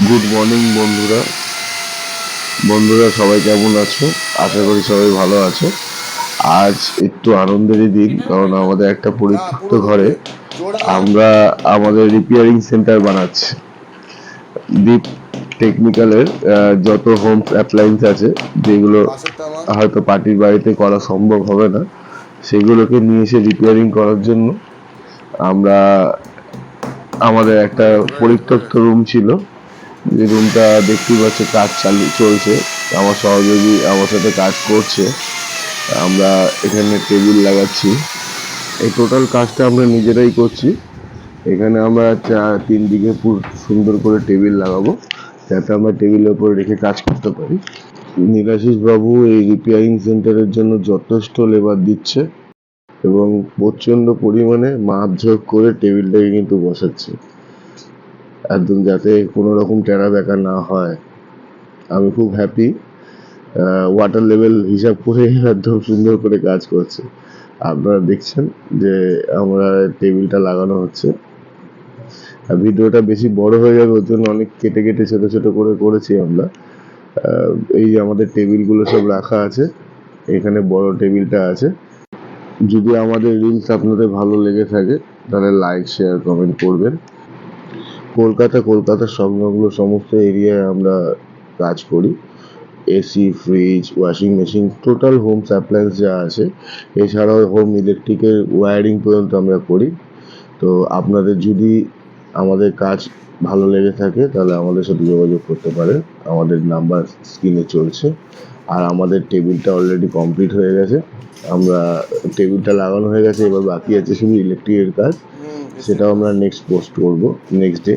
Good morning বন্ধুরা সবাই কেমন আছো? আশা করি সবাই ভালো আছো। আজ একটু আনন্দেরই দিন, কারণ আমাদের একটা পরিত্যক্ত ঘরে আমরা আমাদের রিপেয়ারিং সেন্টার বানাচ্ছি। দীপ টেকনিক্যালের যত হোম অ্যাপ্লায়েন্স আছে, যেগুলো হয়তো পার্টির বাড়িতে করা সম্ভব হবে না, সেগুলোকে নিয়ে এসে রিপেয়ারিং করার জন্য আমরা আমাদের একটা পরিত্যক্ত রুম ছিল, যে রুমটা দেখতেই পাচ্ছে কাজ চলছে। আমার সহযোগী আমার সাথে কাজ করছে। আমরা এখানে টেবিল লাগাচ্ছি। এই টোটাল কাজটা আমরা নিজেরাই করছি। এখানে আমরা 3 দিকে সুন্দর করে টেবিল লাগাবো, যাতে আমরা টেবিলের উপর রেখে কাজ করতে পারি। নীলাশিস বাবু এই রিপেয়ারিং সেন্টারের জন্য যথেষ্ট লেবার দিচ্ছে এবং প্রচন্ড পরিমাণে মাপঝোঁক করে টেবিলটাকে কিন্তু বসাচ্ছে, একদম যাতে কোনো রকম টেরা বেঁকা না হয়। আমি খুব হ্যাপি। ওয়াটার লেভেল হিসাব করে একদম সুন্দর করে কাজ করছে। আপনারা দেখছেন যে আমরা টেবিলটা লাগানো হচ্ছে। ভিডিওটা বেশি বড় হয়ে যাবে, ওর জন্য অনেক কেটে কেটে ছোট ছোট করে করেছি আমরা। এই যে আমাদের টেবিলগুলো সব রাখা আছে, এখানে বড় টেবিলটা আছে। যদি আমাদের রিলস আপনাদের ভালো লেগে থাকে তাহলে লাইক শেয়ার কমেন্ট করবেন। কলকাতার সংলগ্ন সমস্ত এরিয়ায় আমরা কাজ করি। AC, fridge, washing machine, total home appliance যা আছে, এছাড়াও হোম ইলেকট্রিকের ওয়্যারিং পর্যন্ত আমরা করি। তো আপনাদের যদি আমাদের কাজ ভালো লেগে থাকে তাহলে আমাদের সাথে যোগাযোগ করতে পারেন। আমাদের নাম্বার স্ক্রিনে চলছে। আর আমাদের টেবিলটা অলরেডি কমপ্লিট হয়ে গেছে। টেবিলটা লাগানো হয়ে গেছে, এবার বাকি আছে শুধু ইলেকট্রিকের কাজ। সেটাও আমরা নেক্সট পোস্ট করবো নেক্সট ডে।